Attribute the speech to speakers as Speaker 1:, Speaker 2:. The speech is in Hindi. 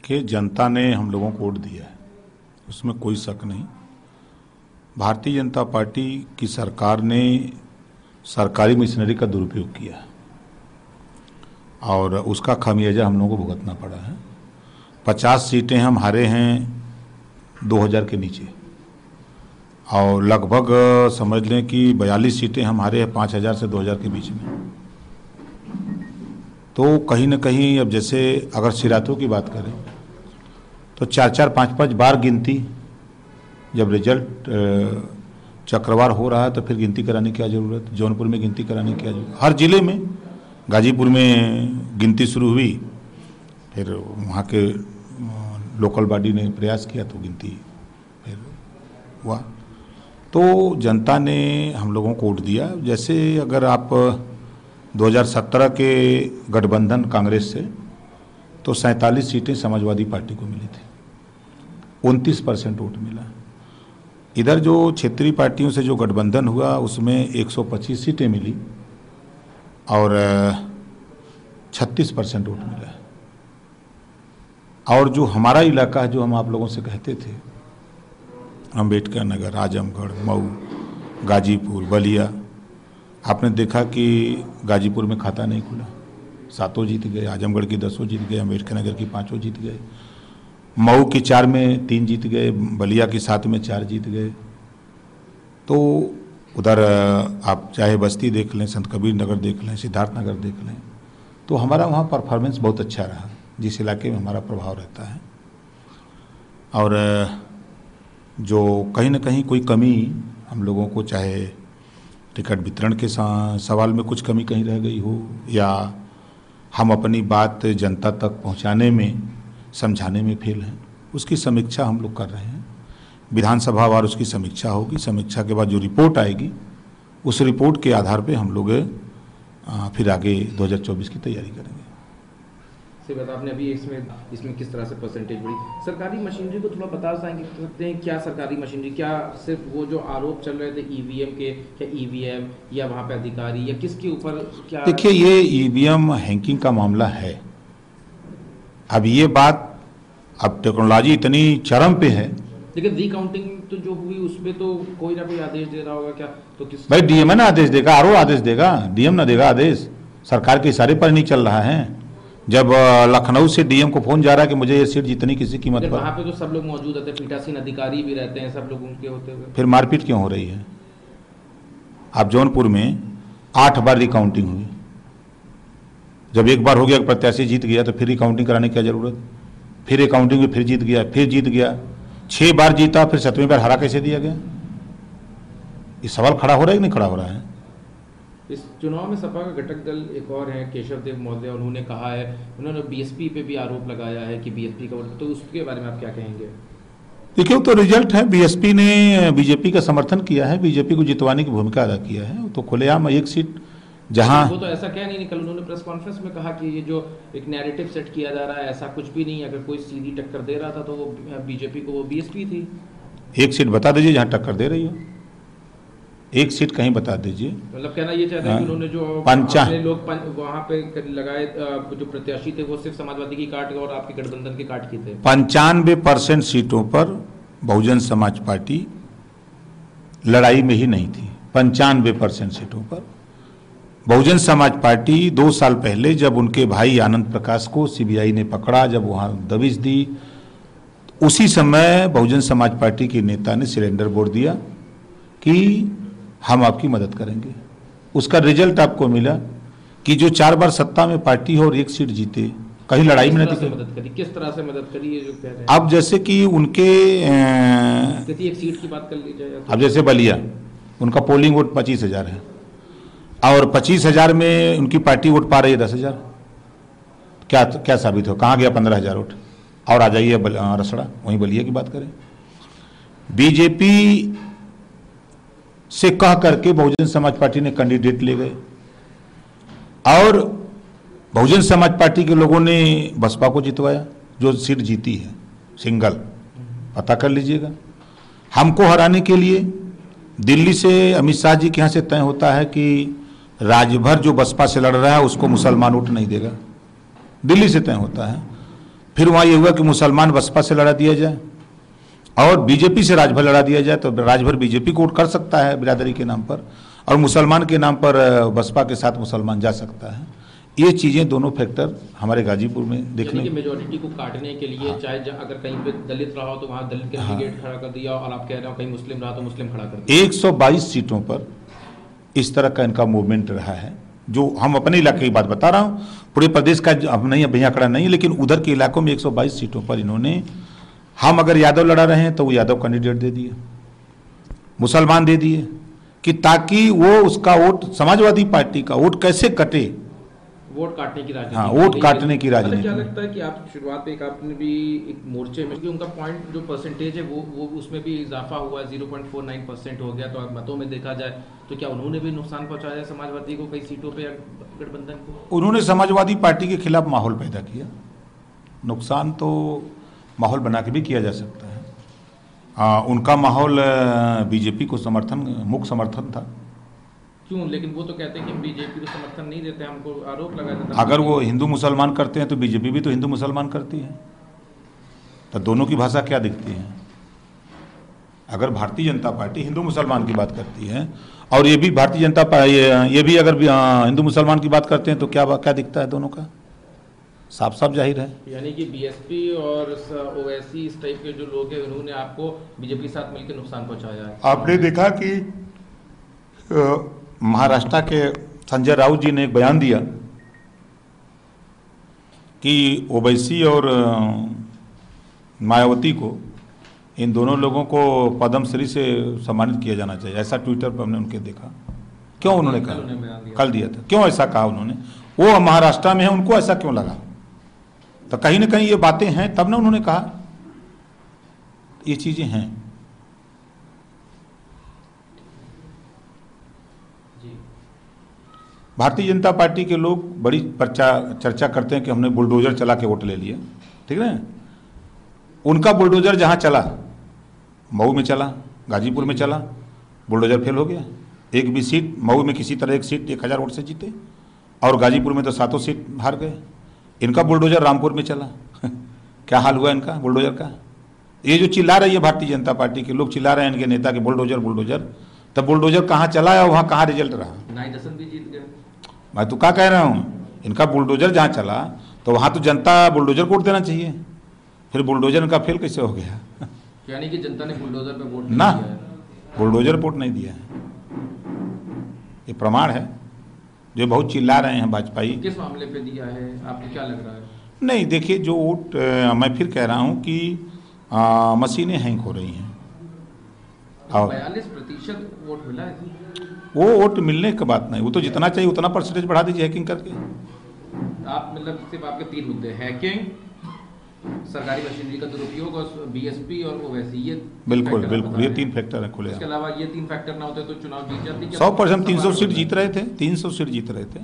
Speaker 1: देखिए, जनता ने हम लोगों को वोट दिया है, उसमें कोई शक नहीं। भारतीय जनता पार्टी की सरकार ने सरकारी मशीनरी का दुरुपयोग किया और उसका खामियाजा हम लोगों को भुगतना पड़ा है। 50 सीटें हम हारे हैं 2000 के नीचे और लगभग समझ लें कि 42 सीटें हम हारे हैं 5000 से 2000 के बीच में। तो कहीं न कहीं अब जैसे अगर सिरातों की बात करें तो 4-4, 5-5 बार गिनती, जब रिजल्ट चक्रवार हो रहा है तो फिर गिनती कराने की क्या ज़रूरत। जौनपुर में गिनती कराने की क्या ज़रूरत, हर जिले में। गाजीपुर में गिनती शुरू हुई, फिर वहाँ के लोकल बॉडी ने प्रयास किया तो गिनती फिर हुआ। तो जनता ने हम लोगों को वोट दिया। जैसे अगर आप 2017 के गठबंधन कांग्रेस से तो 47 सीटें समाजवादी पार्टी को मिली थी, 29% वोट मिला। इधर जो क्षेत्रीय पार्टियों से जो गठबंधन हुआ उसमें 125 सीटें मिली और 36% वोट मिला। और जो हमारा इलाका है, जो हम आप लोगों से कहते थे, अम्बेडकर नगर, आजमगढ़, मऊ, गाजीपुर, बलिया, आपने देखा कि गाजीपुर में खाता नहीं खुला, 7 जीत गए, आजमगढ़ की 10 जीत गए, अम्बेडकर नगर की 5 जीत गए, मऊ की 4 में 3 जीत गए, बलिया की 7 में 4 जीत गए। तो उधर आप चाहे बस्ती देख लें, संत कबीर नगर देख लें, सिद्धार्थ नगर देख लें, तो हमारा वहाँ परफॉर्मेंस बहुत अच्छा रहा, जिस इलाके में हमारा प्रभाव रहता है। और जो कहीं न कहीं कोई कमी हम लोगों को, चाहे टिकट वितरण के सवाल में कुछ कमी कहीं रह गई हो या हम अपनी बात जनता तक पहुंचाने में, समझाने में फेल हैं, उसकी समीक्षा हम लोग कर रहे हैं। विधानसभा वार उसकी समीक्षा होगी। समीक्षा के बाद जो रिपोर्ट आएगी, उस रिपोर्ट के आधार पे हम लोग फिर आगे 2024 की तैयारी करेंगे।
Speaker 2: सही बात, आपने अभी इसमें किस तरह से परसेंटेज बढ़ी। सरकारी मशीनरी को थोड़ा बता सकते हैं, क्या सरकारी मशीनरी, क्या सिर्फ वो जो आरोप चल रहे थे ईवीएम के, क्या ईवीएम या वहाँ पे अधिकारी या किसके ऊपर क्या?
Speaker 1: देखिए, ये ईवीएम हैकिंग का मामला है। अब ये बात, अब टेक्नोलॉजी इतनी चरम पे है,
Speaker 2: लेकिन रिकाउंटिंग तो जो हुई उसमें तो कोई ना कोई आदेश दे रहा होगा क्या? तो किस
Speaker 1: भाई, डीएम ना आदेश देगा, आरओ आदेश देगा, डीएम ना देगा आदेश। सरकार के इशारे पर नहीं चल रहा है। जब लखनऊ से डीएम को फोन जा रहा है कि मुझे ये सीट जितनी किसी कीमत पर,
Speaker 2: वहाँ पे तो सब लोग मौजूद रहते हैं, पीठासीन अधिकारी भी रहते हैं, सब लोग उनके होते हुए
Speaker 1: फिर मारपीट क्यों हो रही है? आप जौनपुर में 8 बार रिकाउंटिंग हुई। जब एक बार हो गया, प्रत्याशी जीत गया, तो फिर रिकाउंटिंग कराने की क्या जरूरत? फिर रिकाउंटिंग में फिर जीत गया, फिर जीत गया, 6 बार जीता, फिर 7वीं बार हरा कैसे दिया गया? ये सवाल खड़ा हो रहा है कि नहीं खड़ा हो रहा है?
Speaker 2: इस चुनाव में सपा का घटक दल एक और है, केशव देव महोदय, उन्होंने कहा है, उन्होंने बीएसपी पे भी आरोप लगाया है कि बीएसपी का, तो उसके बारे में आप क्या कहेंगे?
Speaker 1: देखिए, तो रिजल्ट है, बीएसपी ने बीजेपी का समर्थन किया है, बीजेपी को जितवाने की भूमिका अदा किया है। तो खुलेआम एक सीट जहां,
Speaker 2: वो तो ऐसा कह नहीं निकल, उन्होंने प्रेस कॉन्फ्रेंस में कहा कि ये जो एक नैरेटिव सेट किया जा रहा है, ऐसा कुछ भी नहीं। अगर कोई सीधी टक्कर दे रहा था तो वो बीजेपी को, वो बीएसपी थी।
Speaker 1: एक सीट बता दीजिए जहां टक्कर दे रही हो, एक सीट कहीं बता दीजिए।
Speaker 2: मतलब कहना ये चाहते हैं कि उन्होंने जो अपने लोग वहां पे लगाए, जो प्रत्याशी थे वो सिर्फ समाजवादी की काट और आपके गठबंधन के काट की थे।
Speaker 1: 95% सीटों पर बहुजन समाज पार्टी लड़ाई में ही नहीं थी। 95% सीटों पर बहुजन समाज पार्टी 2 साल पहले जब उनके भाई आनंद प्रकाश को सीबीआई ने पकड़ा, जब वहां दबिश दी, उसी समय बहुजन समाज पार्टी के नेता ने सिलेंडर बोर्ड दिया कि हम आपकी मदद करेंगे। उसका रिजल्ट आपको मिला कि जो 4 बार सत्ता में पार्टी हो और 1 सीट जीते, कहीं लड़ाई में नहीं
Speaker 2: थी। किस तरह से मदद करी ये जो कह रहे हैं?
Speaker 1: अब जैसे कि उनके
Speaker 2: एक सीट की बात कर लीजिए।
Speaker 1: अब जैसे बलिया, उनका पोलिंग वोट 25,000 है और 25,000 में उनकी पार्टी वोट पा रही है 10,000। क्या साबित हो? कहाँ गया 15,000 वोट? और आ जाइए रसड़ा, वहीं बलिया की बात करें। बीजेपी से कह करके बहुजन समाज पार्टी ने कैंडिडेट ले गए और बहुजन समाज पार्टी के लोगों ने बसपा को जितवाया, जो सीट जीती है सिंगल, पता कर लीजिएगा। हमको हराने के लिए दिल्ली से अमित शाह जी के यहाँ से तय होता है कि राज्यभर जो बसपा से लड़ रहा है उसको मुसलमान वोट नहीं देगा, दिल्ली से तय होता है। फिर वहाँ ये हुआ कि मुसलमान बसपा से लड़ा दिया जाए और बीजेपी से राजभर लड़ा दिया जाए, तो राजभर बीजेपी को वोट कर सकता है बिरादरी के नाम पर, और मुसलमान के नाम पर बसपा के साथ मुसलमान जा सकता है। ये चीज़ें दोनों फैक्टर हमारे गाजीपुर में देखने
Speaker 2: की मेजोरिटी को काटने के लिए, हाँ, चाहे अगर कहीं पे दलित रहा हो तो वहाँ दलित के कैंडिडेट खड़ा कर दिया, और आप कह रहे हो कहीं मुस्लिम रहा तो मुस्लिम खड़ा कर दिया।
Speaker 1: 122 सीटों पर इस तरह का इनका मूवमेंट रहा है। जो हम अपने इलाके की बात बता रहा हूँ, पूरे प्रदेश का अब नहीं, अभी आंकड़ा नहीं, लेकिन उधर के इलाकों में 122 सीटों पर इन्होंने, हम अगर यादव लड़ा रहे हैं तो वो यादव कैंडिडेट दे दिए, मुसलमान दे दिए, कि ताकि वो उसका वोट, समाजवादी पार्टी का वोट कैसे कटे,
Speaker 2: वोट काटने की राजनीति।
Speaker 1: हाँ, वोट काटने की राजनीति।
Speaker 2: क्या लगता है कि आप शुरुआत पे आपने भी एक मोर्चे में, उनका पॉइंट जो परसेंटेज है वो उसमें भी इजाफा हुआ है, 0.49% हो गया, तो अब मतों में देखा जाए तो क्या उन्होंने भी नुकसान पहुंचाया समाजवादी को कई सीटों पे, गठबंधन को?
Speaker 1: उन्होंने समाजवादी पार्टी के खिलाफ माहौल पैदा किया। नुकसान तो माहौल बना के भी किया जा सकता है। उनका माहौल बीजेपी को समर्थन, मुख्य समर्थन था।
Speaker 2: क्यों? लेकिन वो तो कहते हैं कि बीजेपी को समर्थन नहीं देते, हमको आरोप लगाया जाता है।
Speaker 1: अगर वो हिंदू मुसलमान करते हैं तो बीजेपी भी तो हिंदू मुसलमान करती है, तो दोनों की भाषा क्या दिखती है? अगर भारतीय जनता पार्टी हिंदू मुसलमान की बात करती है और ये भी भारतीय जनता पार्टी, ये भी अगर हिंदू मुसलमान की बात करते हैं, तो क्या क्या दिखता है दोनों का? साफ साफ जाहिर है।
Speaker 2: यानी कि बीएसपी और ओवैसी इस टाइप के जो लोग हैं, उन्होंने आपको बीजेपी के साथ मिलकर नुकसान पहुंचाया है।
Speaker 1: आपने देखा कि महाराष्ट्र के संजय राउत जी ने एक बयान दिया कि ओवैसी और मायावती को, इन दोनों लोगों को पद्मश्री से सम्मानित किया जाना चाहिए, ऐसा ट्विटर पर हमने उनके देखा। क्यों उन्होंने कहा? कल दिया था। क्यों ऐसा कहा उन्होंने? वो महाराष्ट्र में है, उनको ऐसा क्यों लगा? तो कहीं ना कहीं ये बातें हैं, तब ना उन्होंने कहा। ये चीजें हैं। भारतीय जनता पार्टी के लोग बड़ी चर्चा करते हैं कि हमने बुलडोजर चला के वोट ले लिया, ठीक है ना? उनका बुलडोजर जहां चला, मऊ में चला, गाजीपुर में चला, बुलडोजर फेल हो गया। एक भी सीट, मऊ में किसी तरह एक सीट 1000 वोट से जीते, और गाजीपुर में तो 7 सीट हार गए। इनका बुलडोजर रामपुर में चला। क्या हाल हुआ इनका बुलडोजर का? ये जो चिल्ला रही है भारतीय जनता पार्टी के लोग, चिल्ला रहे हैं इनके नेता के बुलडोजर बुलडोजर, तब बुलडोजर कहाँ चला है, वहाँ कहाँ रिजल्ट रहा?
Speaker 2: 9 भी जीत गए।
Speaker 1: मैं तो क्या कह रहा हूँ, इनका बुलडोजर जहाँ चला तो वहाँ तो जनता बुलडोजर को वोट देना चाहिए, फिर बुलडोजर इनका फेल कैसे हो गया?
Speaker 2: यानी कि जनता ने बुलडोजर पे वोट
Speaker 1: ना, बुलडोजर वोट नहीं दिया है। ये प्रमाण है। जो बहुत चिल्ला रहे हैं वाजपेयी,
Speaker 2: किस मामले पे दिया है, आपको क्या लग रहा है?
Speaker 1: नहीं, देखिए, जो वोट, मैं फिर कह रहा हूँ कि मशीनें हैंग हो रही हैं।
Speaker 2: 42% वोट मिला है।
Speaker 1: वो वोट मिलने की बात नहीं, वो तो जितना चाहिए उतना परसेंटेज बढ़ा दीजिए हैकिंग करके।
Speaker 2: आप मतलब सिर्फ आपके 3 मुद्दे, हैकिंग, सरकारी मशीनरी का दुरुपयोग और बीएसपी और ओवैसी, ये
Speaker 1: बिल्कुल बिल्कुल, ये 3 फैक्टर है खुले।
Speaker 2: इसके अलावा ये 3 फैक्टर ना होते तो चुनाव जीत जाती।
Speaker 1: 100% 300 सीट जीत रहे थे, 300 सीट जीत रहे थे।